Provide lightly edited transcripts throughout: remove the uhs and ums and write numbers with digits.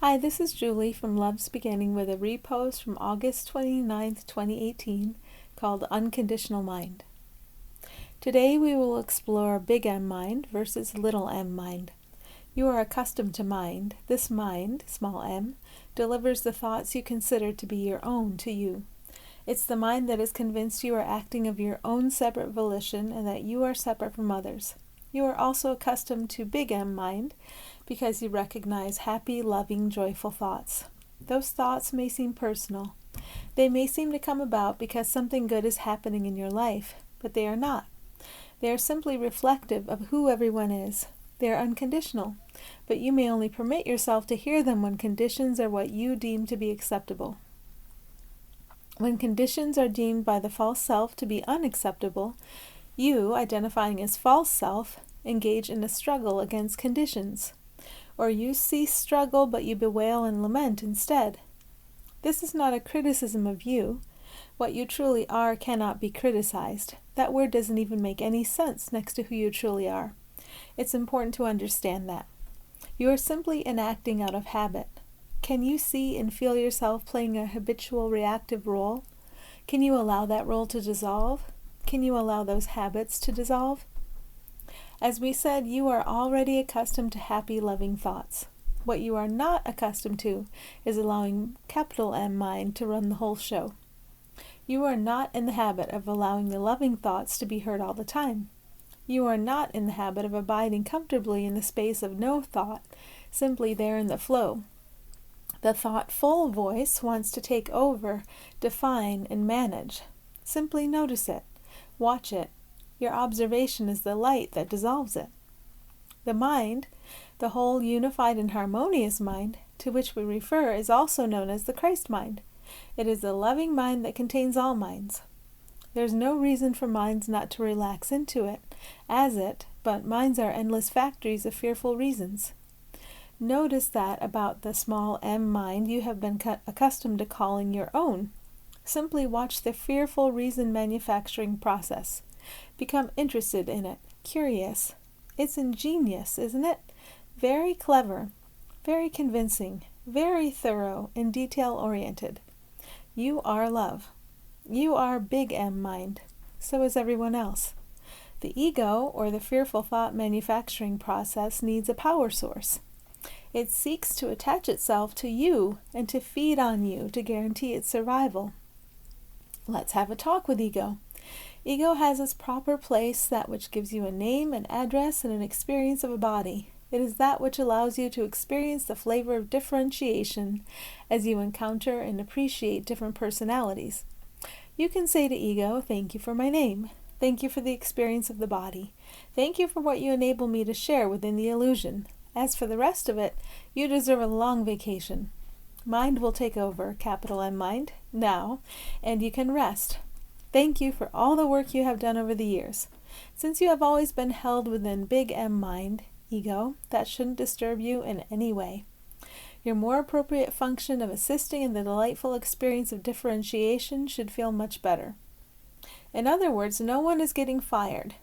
Hi, this is Julie from Love's Beginning with a repost from August 29th, 2018 called Unconditional Mind. Today we will explore big M mind versus little m mind. You are accustomed to mind. This mind, small m, delivers the thoughts you consider to be your own to you. It's the mind that is convinced you are acting of your own separate volition and that you are separate from others. You are also accustomed to big M mind because you recognize happy, loving, joyful thoughts. Those thoughts may seem personal. They may seem to come about because something good is happening in your life, but they are not. They are simply reflective of who everyone is. They are unconditional, but you may only permit yourself to hear them when conditions are what you deem to be acceptable. When conditions are deemed by the false self to be unacceptable, you, identifying as false self, engage in a struggle against conditions. Or you cease struggle but you bewail and lament instead. This is not a criticism of you. What you truly are cannot be criticized. That word doesn't even make any sense next to who you truly are. It's important to understand that. You are simply enacting out of habit. Can you see and feel yourself playing a habitual reactive role? Can you allow that role to dissolve? Can you allow those habits to dissolve? As we said, you are already accustomed to happy, loving thoughts. What you are not accustomed to is allowing capital M mind to run the whole show. You are not in the habit of allowing the loving thoughts to be heard all the time. You are not in the habit of abiding comfortably in the space of no thought, simply there in the flow. The thoughtful voice wants to take over, define, and manage. Simply notice it. Watch it. Your observation is the light that dissolves it. The mind, the whole unified and harmonious mind, to which we refer, is also known as the Christ mind. It is the loving mind that contains all minds. There's no reason for minds not to relax into it, but minds are endless factories of fearful reasons. Notice that about the small m mind you have been accustomed to calling your own. Simply watch the fearful reason manufacturing process. Become interested in it, curious. It's ingenious, isn't it? Very clever, very convincing, very thorough, and detail-oriented. You are love. You are big M mind. So is everyone else. The ego, or the fearful thought manufacturing process, needs a power source. It seeks to attach itself to you and to feed on you to guarantee its survival. Let's have a talk with ego. Ego has its proper place, that which gives you a name, an address, and an experience of a body. It is that which allows you to experience the flavor of differentiation as you encounter and appreciate different personalities. You can say to ego, "Thank you for my name. Thank you for the experience of the body. Thank you for what you enable me to share within the illusion. As for the rest of it, you deserve a long vacation. Mind will take over, capital M mind, now, and you can rest. Thank you for all the work you have done over the years. Since you have always been held within big M mind, ego, that shouldn't disturb you in any way. Your more appropriate function of assisting in the delightful experience of differentiation should feel much better." In other words, no one is getting fired.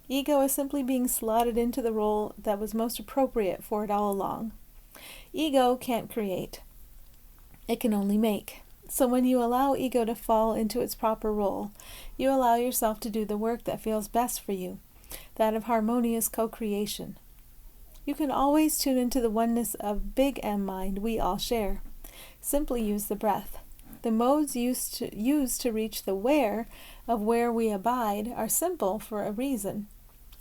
Ego is simply being slotted into the role that was most appropriate for it all along. Ego can't create. It can only make. So when you allow ego to fall into its proper role, you allow yourself to do the work that feels best for you, that of harmonious co-creation. You can always tune into the oneness of big M mind we all share. Simply use the breath. The modes used to reach the where of where we abide are simple for a reason.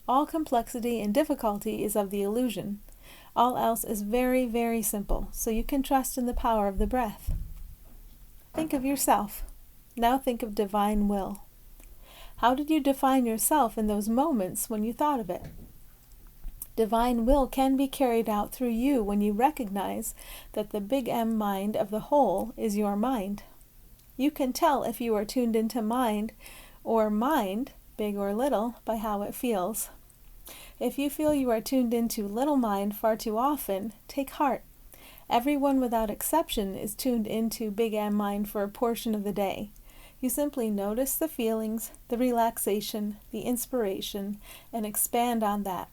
All complexity and difficulty is of the illusion. All else is very, very simple, so you can trust in the power of the breath. Think of yourself. Now think of divine will. How did you define yourself in those moments when you thought of it? Divine will can be carried out through you when you recognize that the big M mind of the whole is your mind. You can tell if you are tuned into mind, or mind, big or little, by how it feels. If you feel you are tuned into little mind far too often, take heart. Everyone without exception is tuned into big M mind for a portion of the day. You simply notice the feelings, the relaxation, the inspiration, and expand on that.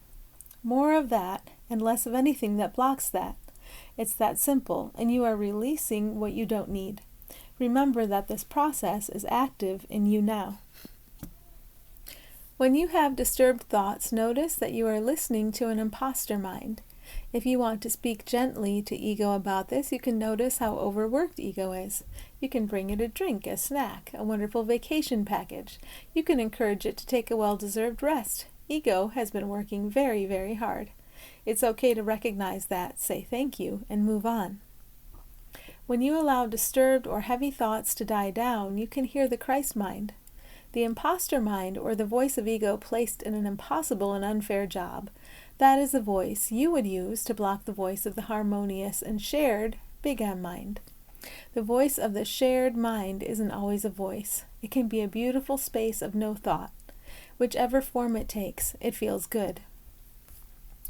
More of that, and less of anything that blocks that. It's that simple, and you are releasing what you don't need. Remember that this process is active in you now. When you have disturbed thoughts, notice that you are listening to an imposter mind. If you want to speak gently to ego about this, you can notice how overworked ego is. You can bring it a drink, a snack, a wonderful vacation package. You can encourage it to take a well-deserved rest. Ego has been working very, very hard. It's okay to recognize that, say thank you, and move on. When you allow disturbed or heavy thoughts to die down, you can hear the Christ mind. The imposter mind, or the voice of ego placed in an impossible and unfair job, that is the voice you would use to block the voice of the harmonious and shared big M mind. The voice of the shared mind isn't always a voice. It can be a beautiful space of no thought. Whichever form it takes, it feels good.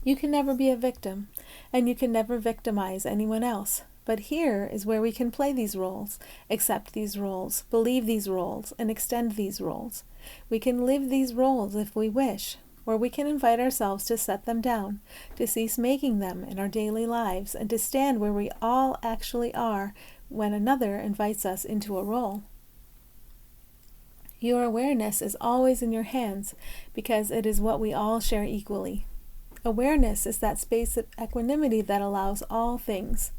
You can never be a victim, and you can never victimize anyone else. But here is where we can play these roles, accept these roles, believe these roles, and extend these roles. We can live these roles if we wish, or we can invite ourselves to set them down, to cease making them in our daily lives, and to stand where we all actually are when another invites us into a role. Your awareness is always in your hands because it is what we all share equally. Awareness is that space of equanimity that allows all things.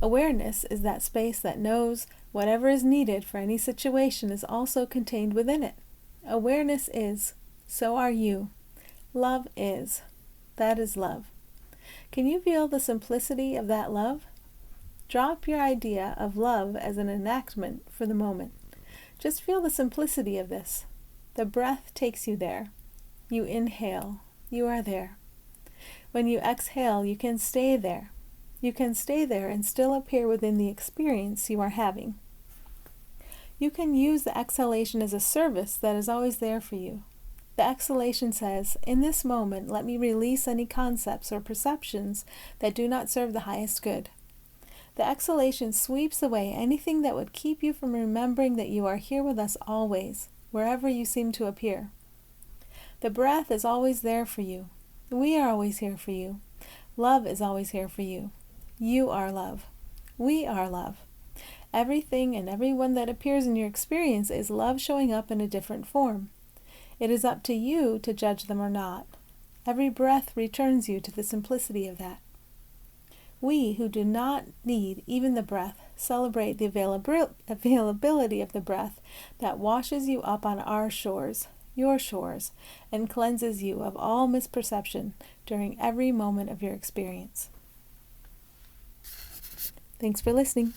Awareness is that space that knows whatever is needed for any situation is also contained within it. Awareness is, so are you. Love is. That is love. Can you feel the simplicity of that love? Drop your idea of love as an enactment for the moment. Just feel the simplicity of this. The breath takes you there. You inhale. You are there. When you exhale, you can stay there. You can stay there and still appear within the experience you are having. You can use the exhalation as a service that is always there for you. The exhalation says, in this moment, let me release any concepts or perceptions that do not serve the highest good. The exhalation sweeps away anything that would keep you from remembering that you are here with us always, wherever you seem to appear. The breath is always there for you. We are always here for you. Love is always here for you. You are love. We are love. Everything and everyone that appears in your experience is love showing up in a different form. It is up to you to judge them or not. Every breath returns you to the simplicity of that. We who do not need even the breath celebrate the availability of the breath that washes you up on our shores, your shores, and cleanses you of all misperception during every moment of your experience. Thanks for listening.